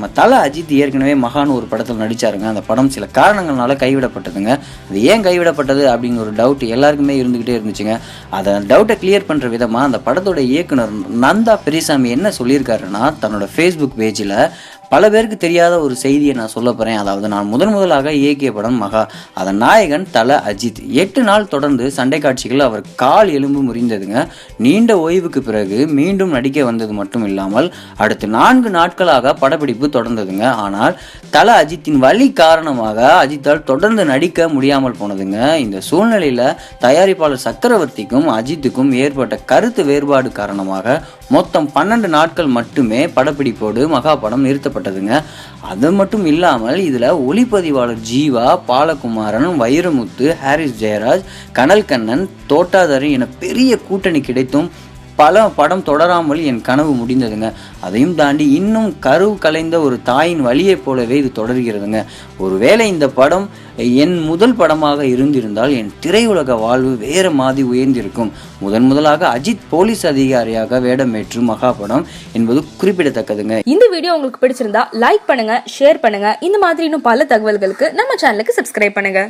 நம்ம தல அஜித் ஏற்கனவே மகான் ஒரு படத்தில் நடிச்சாருங்க. அந்த படம் சில காரணங்கள்னால கைவிடப்பட்டதுங்க. அது ஏன் கைவிடப்பட்டது அப்படிங்கிற ஒரு டவுட் எல்லாருக்குமே இருந்துகிட்டே இருந்துச்சுங்க. அதை டவுட்டை கிளியர் பண்ற விதமா அந்த படத்தோட இயக்குனர் நந்தா பெரியசாமி என்ன சொல்லியிருக்காருன்னா, தன்னோட ஃபேஸ்புக் பேஜில் பல பேருக்கு தெரியாத ஒரு செய்தியை நான் சொல்ல போகிறேன். அதாவது நான் முதலாக இயக்கிய படம் மகா. அதன் நாயகன் தல அஜித். 8 நாள் தொடர்ந்து சண்டை காட்சிகள் அவர் கால் எலும்பு முறிந்ததுங்க. நீண்ட ஓய்வுக்கு பிறகு மீண்டும் நடிக்க வந்தது மட்டும் இல்லாமல் அடுத்து 4 நாட்களாக படப்பிடிப்பு தொடர்ந்ததுங்க. ஆனால் தல அஜித்தின் வலி காரணமாக அஜித்தால் தொடர்ந்து நடிக்க முடியாமல் போனதுங்க. இந்த சூழ்நிலையில் தயாரிப்பாளர் சக்கரவர்த்திக்கும் அஜித்துக்கும் ஏற்பட்ட கருத்து வேறுபாடு காரணமாக மொத்தம் 12 நாட்கள் மட்டுமே படப்பிடிப்போடு மகா படம் நிறுத்தப்பட்டதுங்க. அது மட்டும் இல்லாமல் இதில் ஒளிப்பதிவாளர் ஜீவா, பாலகுமாரன், வைரமுத்து, ஹாரிஸ் ஜெயராஜ், கனல் கண்ணன், தோட்டாதரன் என பெரிய கூட்டணி கிடைத்தும் படம் தொடராமல் என் கனவு முடிந்ததுங்க. அதையும் தாண்டி இன்னும் கருவு கலைந்த ஒரு தாயின் வழியைப் போலவே இது தொடர்கிறதுங்க. ஒருவேளை இந்த படம் என் முதல் படமாக இருந்திருந்தால் என் திரையுலக வாழ்வு வேற மாதிரி உயர்ந்திருக்கும். முதலாக அஜித் போலீஸ் அதிகாரியாக வேடமேற்று மகா படம் என்பது குறிப்பிடத்தக்கதுங்க. இந்த வீடியோ உங்களுக்கு பிடிச்சிருந்தா லைக் பண்ணுங்க, ஷேர் பண்ணுங்க. இந்த மாதிரி இன்னும் பல தகவல்களுக்கு நம்ம சேனலுக்கு சப்ஸ்கிரைப் பண்ணுங்க.